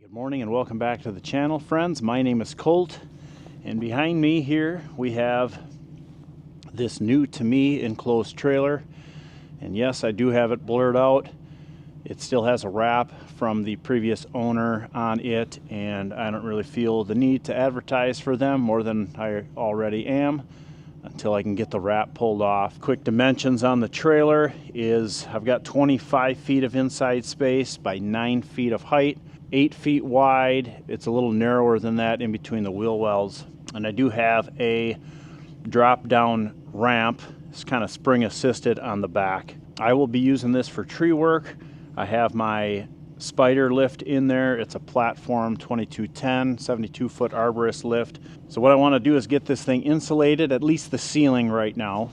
Good morning and welcome back to the channel, friends. My name is Colt, and behind me here we have this new to me enclosed trailer. And yes, I do have it blurred out. It still has a wrap from the previous owner on it, and I don't really feel the need to advertise for them more than I already am until I can get the wrap pulled off. Quick dimensions on the trailer is I've got 25 feet of inside space by 9 feet of height, 8 feet wide. It's a little narrower than that in between the wheel wells. And I do have a drop down ramp. It's kind of spring assisted on the back. I will be using this for tree work. I have my spider lift in there. It's a platform 2210, 72-foot arborist lift. So what I want to do is get this thing insulated, at least the ceiling right now.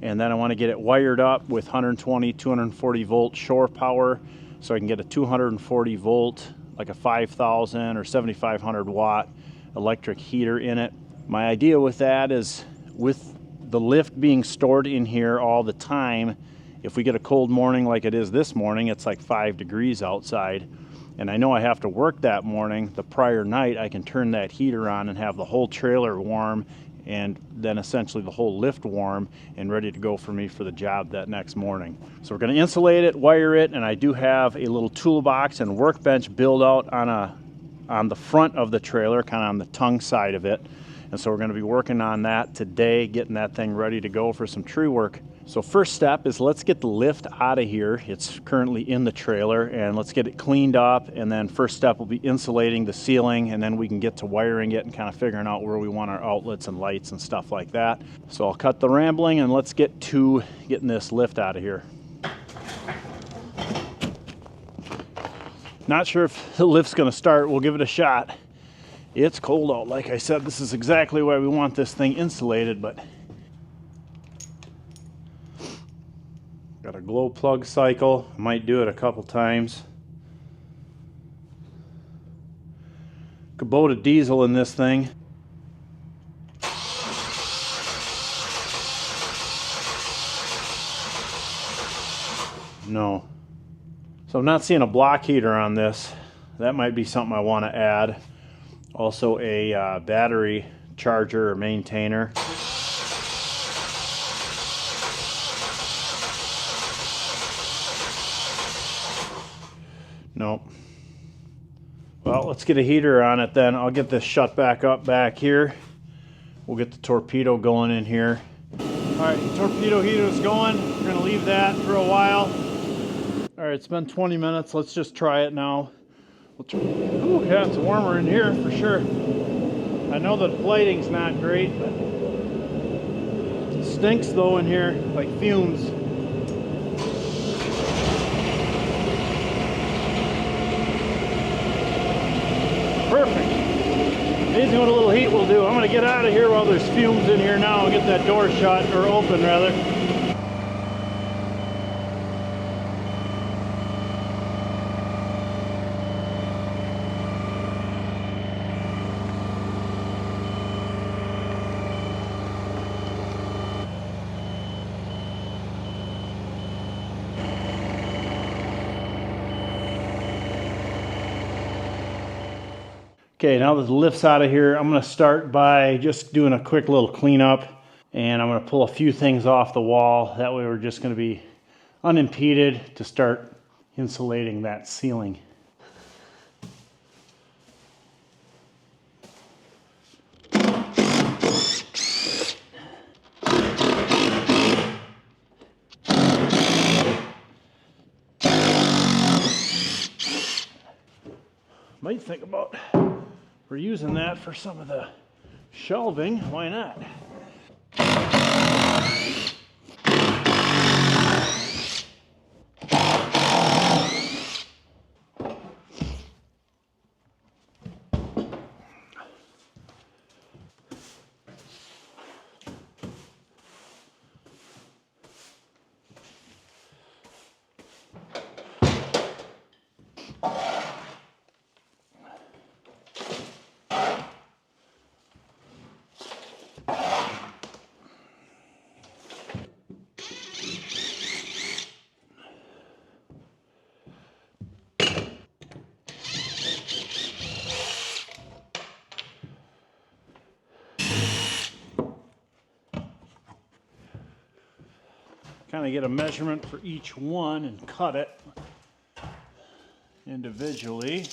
And then I want to get it wired up with 120, 240 volt shore power, so I can get a 240 volt, like a 5,000 or 7,500 watt electric heater in it. My idea with that is, with the lift being stored in here all the time, if we get a cold morning like it is this morning, it's like 5 degrees outside, and I know I have to work that morning, the prior night I can turn that heater on and have the whole trailer warm, and then essentially the whole lift warm and ready to go for me for the job that next morning. So we're going to insulate it, wire it, and I do have a little toolbox and workbench build out on the front of the trailer, kind of on the tongue side of it. And so we're going to be working on that today, getting that thing ready to go for some tree work. So first step is let's get the lift out of here. It's currently in the trailer, and let's get it cleaned up. And then first step will be insulating the ceiling, and then we can get to wiring it and kind of figuring out where we want our outlets and lights and stuff like that. So I'll cut the rambling and let's get to getting this lift out of here. Not sure if the lift's going to start. We'll give it a shot. It's cold out. Like I said, this is exactly why we want this thing insulated, but got a glow plug cycle. I might do it a couple times. Kubota diesel in this thing. No. So I'm not seeing a block heater on this. That might be something I want to add. Also a battery charger or maintainer. Nope. Well, let's get a heater on it then. I'll get this shut back up back here. We'll get the torpedo going in here. All right, the torpedo heater is going. We're gonna leave that for a while. All right, it's been 20 minutes. Let's just try it now. Ooh, yeah, it's warmer in here for sure. I know the plating's not great, but it stinks though in here, like fumes. Perfect. Amazing what a little heat will do. I'm going to get out of here while there's fumes in here now and get that door shut, or open rather. Okay, now that the lift's out of here, I'm going to start by just doing a quick little cleanup, and I'm going to pull a few things off the wall. That way we're just going to be unimpeded to start insulating that ceiling. Might think about reusing that for some of the shelving. Why not? kind of get a measurement for each one and cut it individually.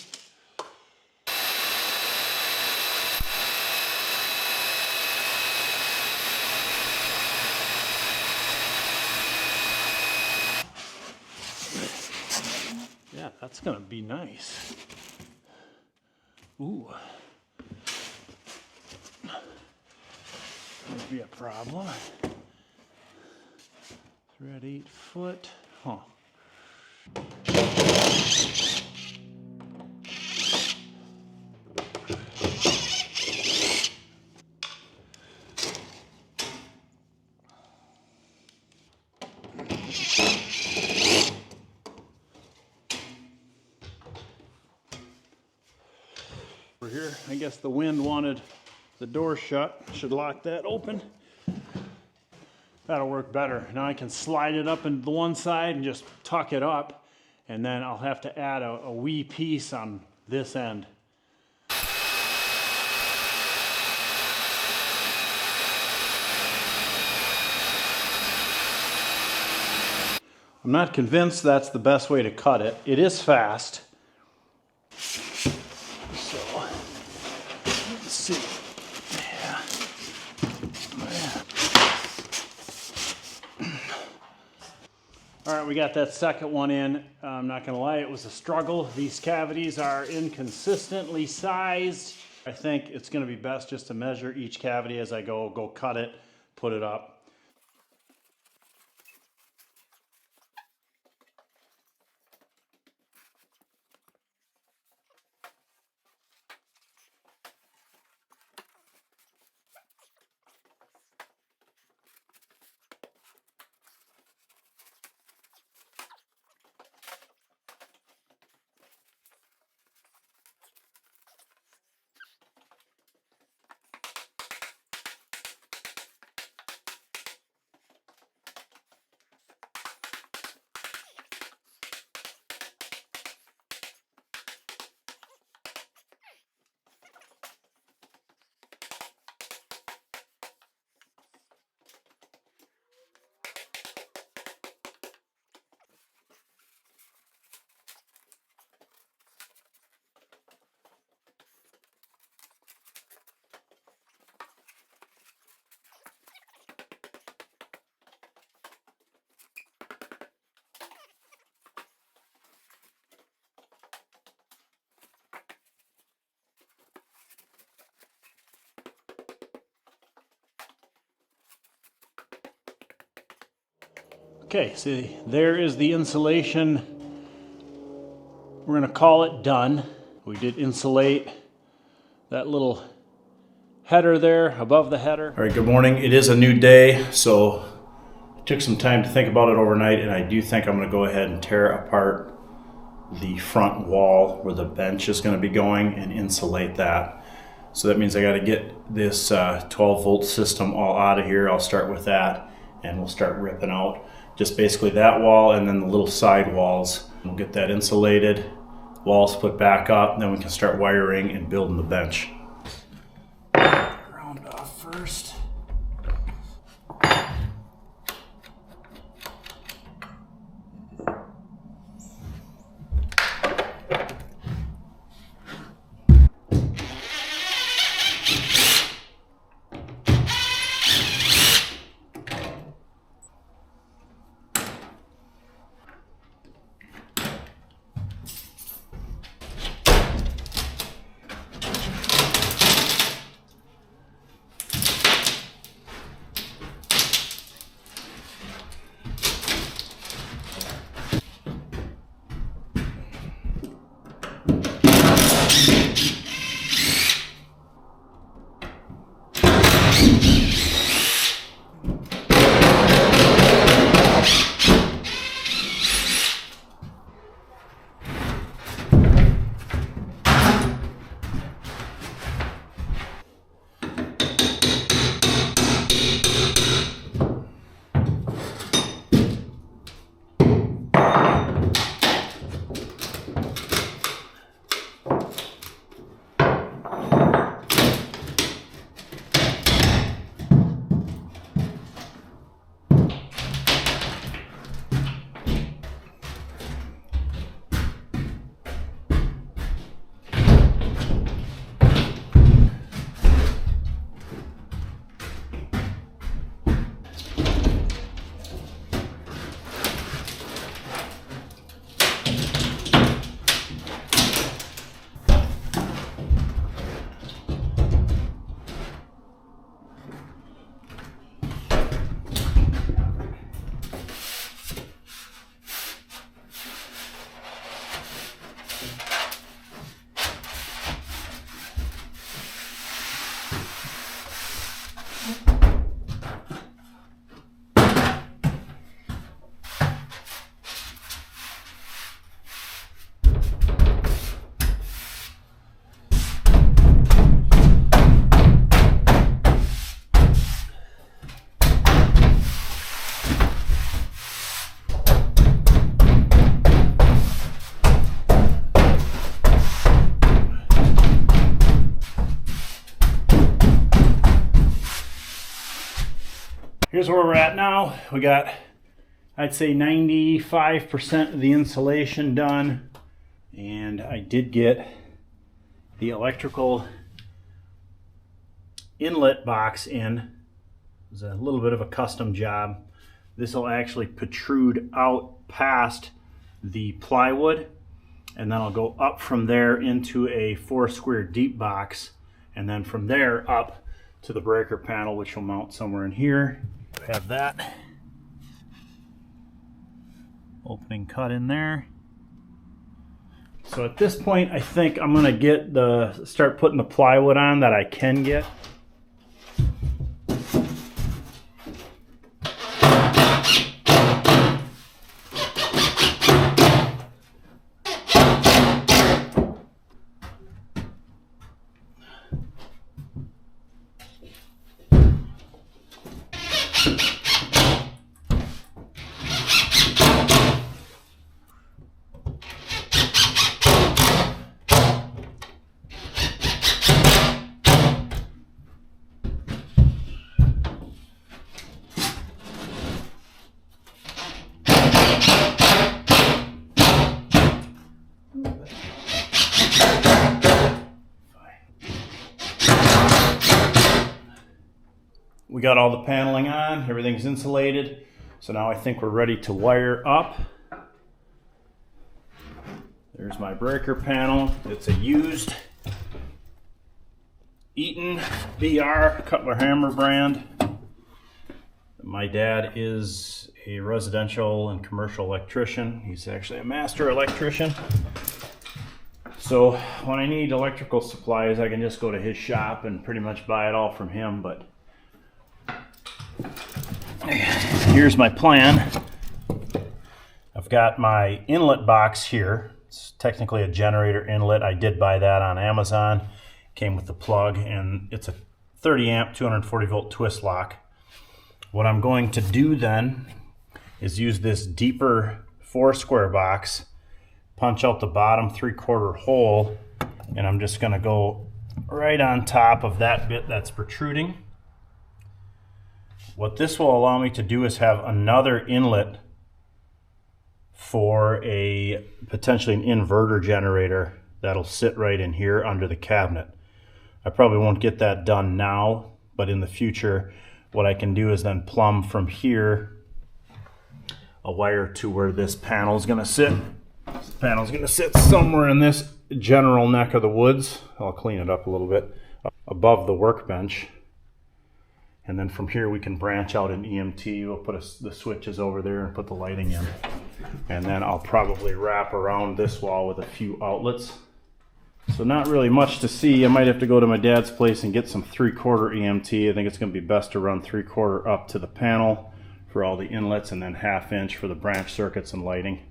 Yeah, that's gonna be nice. Ooh. Might be a problem. Thread 8 foot. Huh. Over here, I guess the wind wanted the door shut. Should lock that open. That'll work better. Now I can slide it up into the one side and just tuck it up, and then I'll have to add a wee piece on this end. I'm not convinced that's the best way to cut it. It is fast. So, let's see. Yeah. All right, we got that second one in. I'm not gonna lie, it was a struggle. These cavities are inconsistently sized. I think it's gonna be best just to measure each cavity as I go cut it, put it up. Okay, see, there is the insulation. We're gonna call it done. We did insulate that little header there above the header. All right, good morning. It is a new day, so I took some time to think about it overnight, and I do think I'm gonna go ahead and tear apart the front wall where the bench is gonna be going and insulate that. So that means I gotta get this 12 volt system all out of here. I'll start with that, and we'll start ripping out just basically that wall and then the little side walls. We'll get that insulated, walls put back up, and then we can start wiring and building the bench. Round it off first. here's where we're at now. We got, I'd say 95% of the insulation done. And I did get the electrical inlet box in. It was a little bit of a custom job. This will actually protrude out past the plywood, and then I'll go up from there into a 4 square deep box, and then from there up to the breaker panel, which will mount somewhere in here. Have that opening cut in there. So at this point, I think I'm gonna start putting the plywood on that I can get. We got all the paneling on, everything's insulated. So now I think we're ready to wire up. There's my breaker panel. It's a used Eaton BR Cutler Hammer brand. My dad is a residential and commercial electrician. He's actually a master electrician. So when I need electrical supplies, I can just go to his shop and pretty much buy it all from him. But here's my plan. I've got my inlet box here. It's technically a generator inlet. I did buy that on Amazon. Came with the plug, and it's a 30 amp 240 volt twist lock. What I'm going to do then is use this deeper 4 square box, punch out the bottom 3/4 hole, and I'm just going to go right on top of that bit that's protruding. What this will allow me to do is have another inlet for a potentially an inverter generator that'll sit right in here under the cabinet. I probably won't get that done now, but in the future what I can do is then plumb from here a wire to where this panel is going to sit. This panel is going to sit somewhere in this general neck of the woods. I'll clean it up a little bit above the workbench. And then from here we can branch out an EMT. We'll put the switches over there and put the lighting in. And then I'll probably wrap around this wall with a few outlets. So not really much to see. I might have to go to my dad's place and get some 3/4 EMT. I think it's going to be best to run 3/4 up to the panel for all the inlets, and then 1/2 inch for the branch circuits and lighting.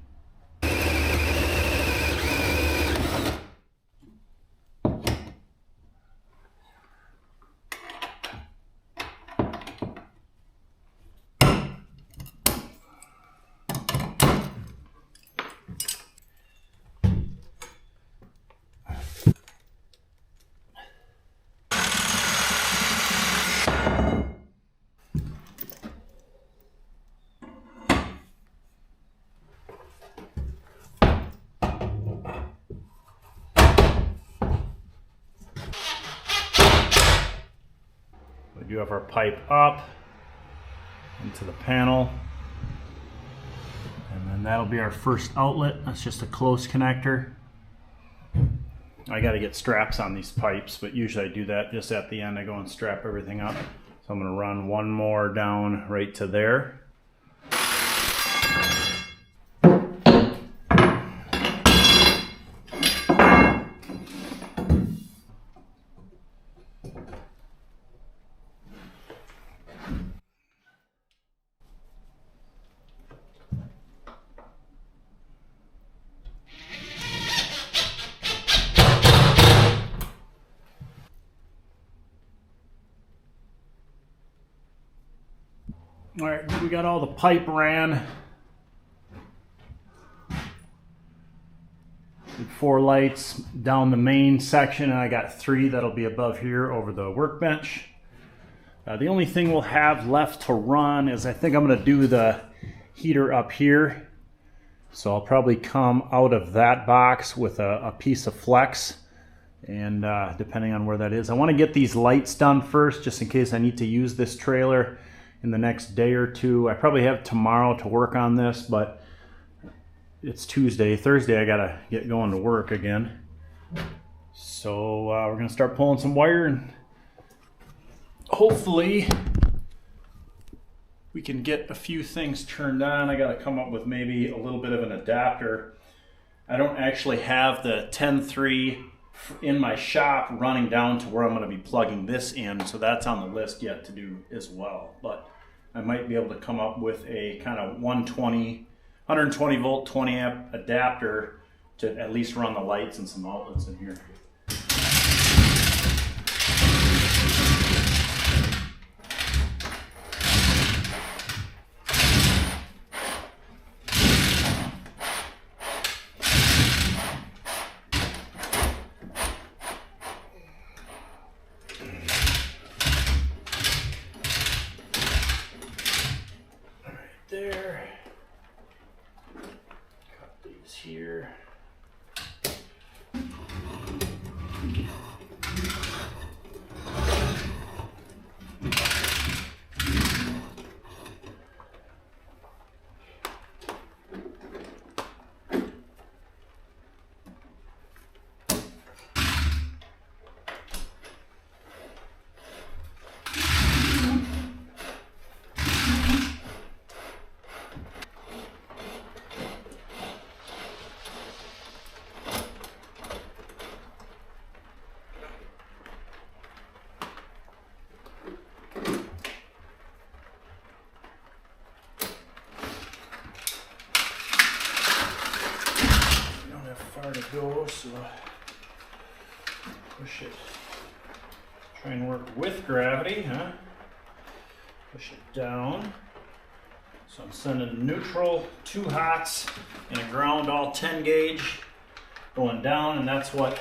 We do have our pipe up into the panel, and then that'll be our first outlet. That's just a close connector. I got to get straps on these pipes, but usually I do that just at the end. I go and strap everything up. So I'm going to run one more down right to there. All right, we got all the pipe ran. 4 lights down the main section, and I got 3 that'll be above here over the workbench. The only thing we'll have left to run is I think I'm going to do the heater up here. So I'll probably come out of that box with a piece of flex, and depending on where that is. I want to get these lights done first just in case I need to use this trailer in the next day or two. I probably have tomorrow to work on this, but it's Tuesday. Thursday I gotta get going to work again. So we're gonna start pulling some wire and hopefully we can get a few things turned on. I gotta come up with maybe a little bit of an adapter. I don't actually have the 10.3 in my shop running down to where I'm gonna be plugging this in, so that's on the list yet to do as well. But I might be able to come up with a kind of 120 volt 20 amp adapter to at least run the lights and some outlets in here. There. Cut these here. To go, so push it. Try and work with gravity, huh? Push it down. So I'm sending neutral, 2 hots, and a ground all 10 gauge going down, and that's what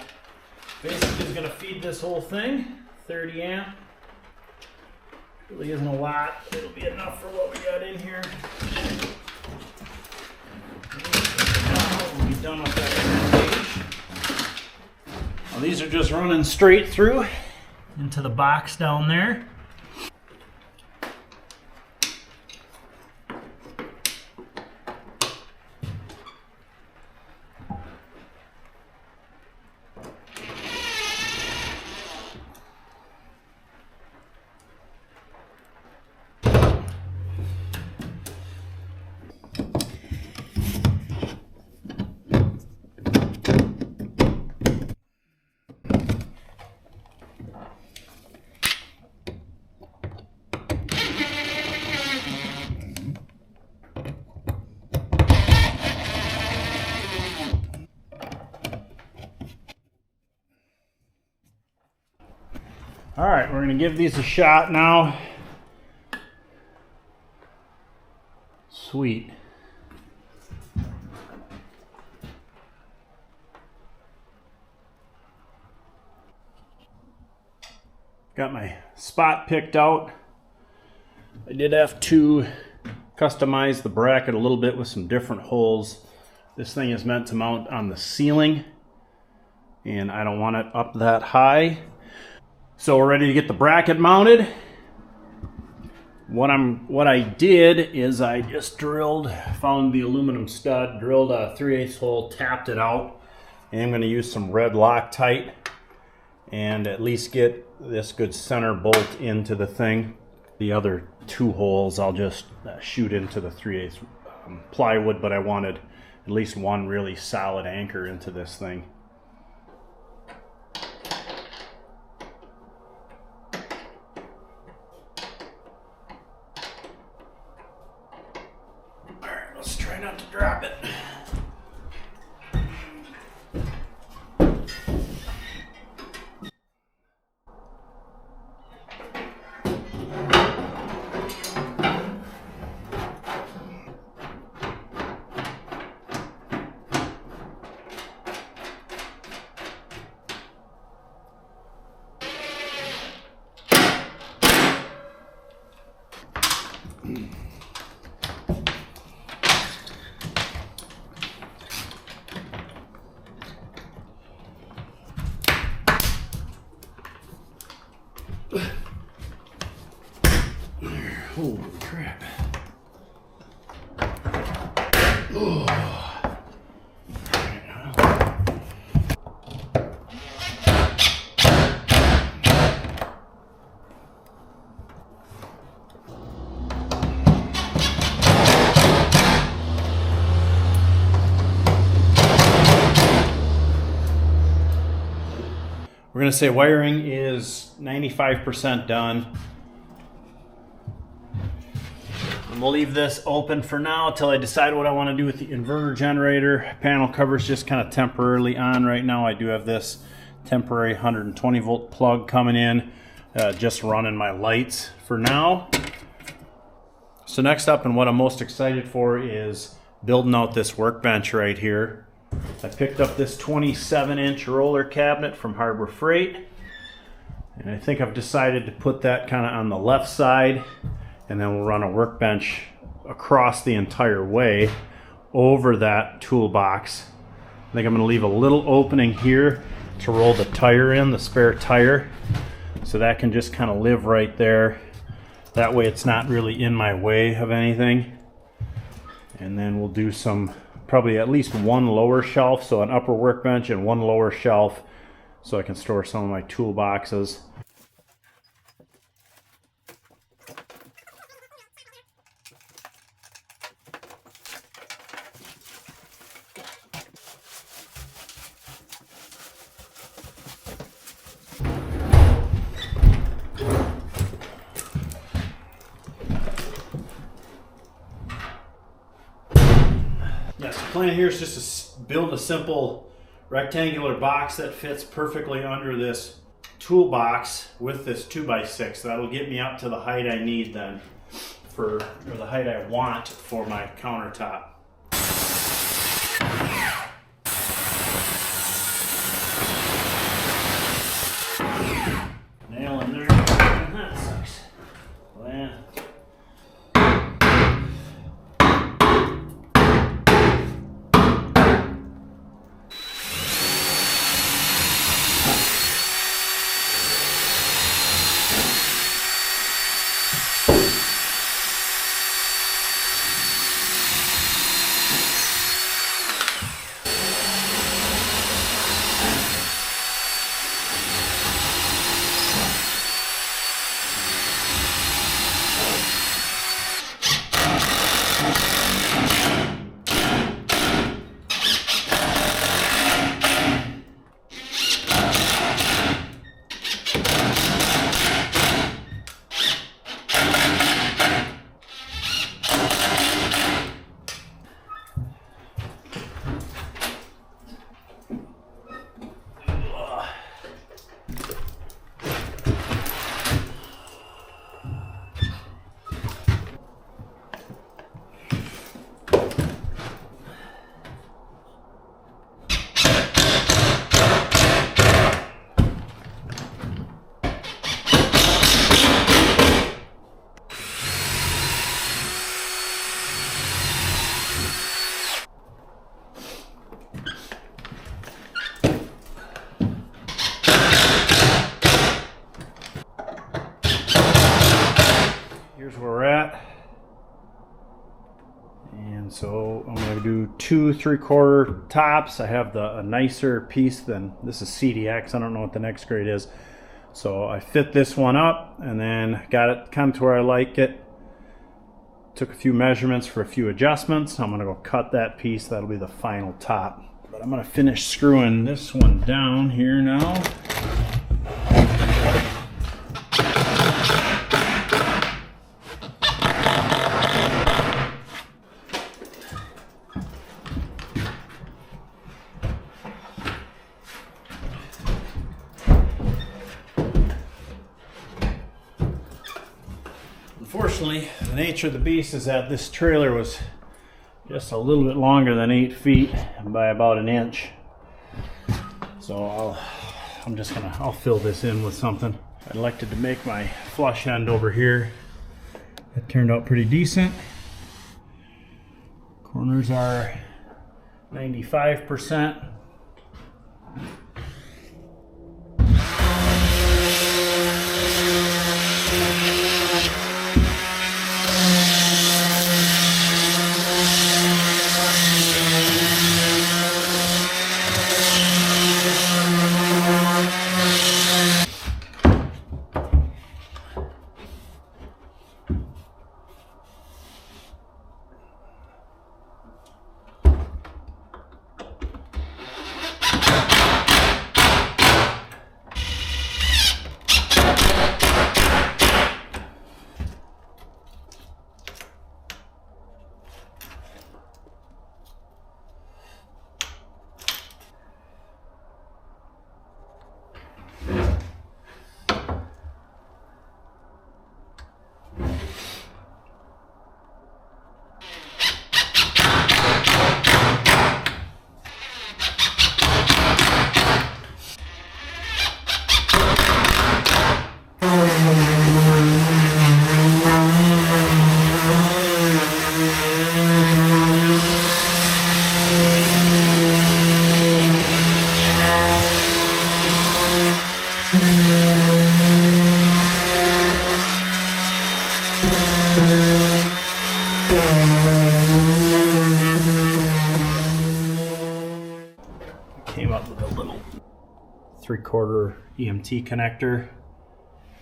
basically is going to feed this whole thing. 30 amp. Really isn't a lot. It'll be enough for what we got in here. We'll be done with that. Well, these are just running straight through into the box down there. All right, we're gonna give these a shot now. Sweet. Got my spot picked out. I did have to customize the bracket a little bit with some different holes. This thing is meant to mount on the ceiling, and I don't want it up that high. So we're ready to get the bracket mounted. What I did is I just found the aluminum stud, drilled a 3/8 hole, tapped it out, and I'm going to use some red Loctite and at least get this good center bolt into the thing. The other 2 holes I'll just shoot into the 3/8 plywood, but I wanted at least one really solid anchor into this thing. Let's try not to drop it. Holy crap. Oh. We're going to say wiring is 95% done. And we'll leave this open for now until I decide what I want to do with the inverter generator. Panel cover's just kind of temporarily on right now. I do have this temporary 120 volt plug coming in, just running my lights for now. So next up, and what I'm most excited for, is building out this workbench right here. I picked up this 27-inch roller cabinet from Harbor Freight, and I think I've decided to put that kind of on the left side, and then we'll run a workbench across the entire way over that toolbox. I think I'm going to leave a little opening here to roll the tire in, the spare tire, so that can just kind of live right there. That way it's not really in my way of anything. And then we'll do some, probably at least one lower shelf, so an upper workbench and one lower shelf, so I can store some of my toolboxes. Yes, the plan here is just to build a simple rectangular box that fits perfectly under this toolbox with this 2x6. That'll get me up to the height I need then, or the height I want for my countertop. Nail in there. That sucks. Well, here's where we're at. And so I'm going to do 2 3/4 tops. I have a nicer piece than this is CDX. I don't know what the next grade is. So I fit this one up and then got it kind of to where I like it. Took a few measurements for a few adjustments. I'm going to go cut that piece. That'll be the final top. But I'm going to finish screwing this one down here now. Unfortunately, the nature of the beast is that this trailer was just a little bit longer than 8 feet by about 1 inch. So I'll fill this in with something. I elected to make my flush end over here. It turned out pretty decent. Corners are 95%. Came up with a little 3/4 EMT connector.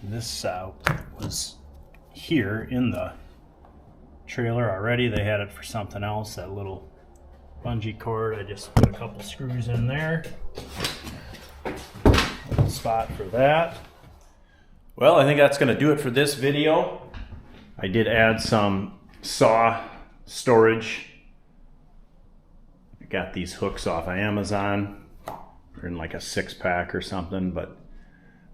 This was here in the trailer already. They had it for something else, that little bungee cord. I just put a couple screws in there. Little spot for that. Well, I think that's going to do it for this video. I did add some saw storage. I got these hooks off of Amazon. They're in like a 6-pack or something, but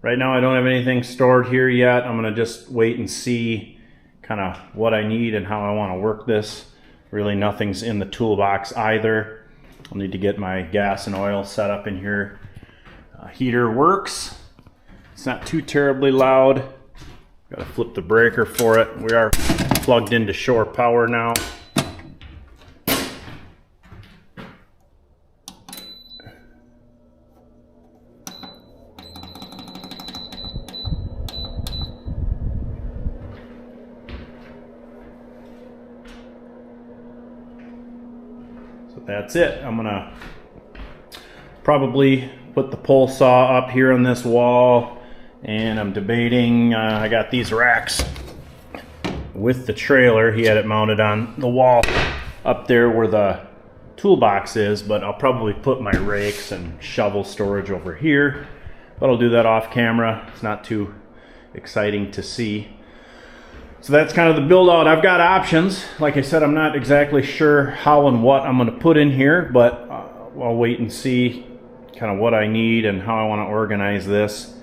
right now I don't have anything stored here yet. I'm going to just wait and see kind of what I need and how I want to work this. Really nothing's in the toolbox either. I'll need to get my gas and oil set up in here. Heater works. It's not too terribly loud. Got to flip the breaker for it. We are plugged into shore power now. So that's it. I'm gonna probably put the pole saw up here on this wall, and I'm debating, I got these racks with the trailer. He had it mounted on the wall up there where the toolbox is, but I'll probably put my rakes and shovel storage over here, but I'll do that off camera. It's not too exciting to see. So that's kind of the build out. I've got options. Like I said, I'm not exactly sure how and what I'm going to put in here, but I'll wait and see kind of what I need and how I want to organize this.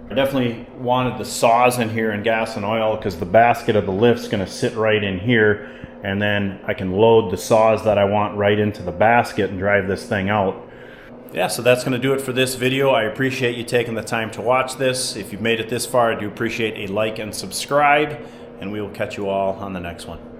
I definitely wanted the saws in here and gas and oil because the basket of the lift's going to sit right in here, and then I can load the saws that I want right into the basket and drive this thing out. Yeah, so that's going to do it for this video. I appreciate you taking the time to watch this. If you've made it this far, I do appreciate a like and subscribe, and we will catch you all on the next one.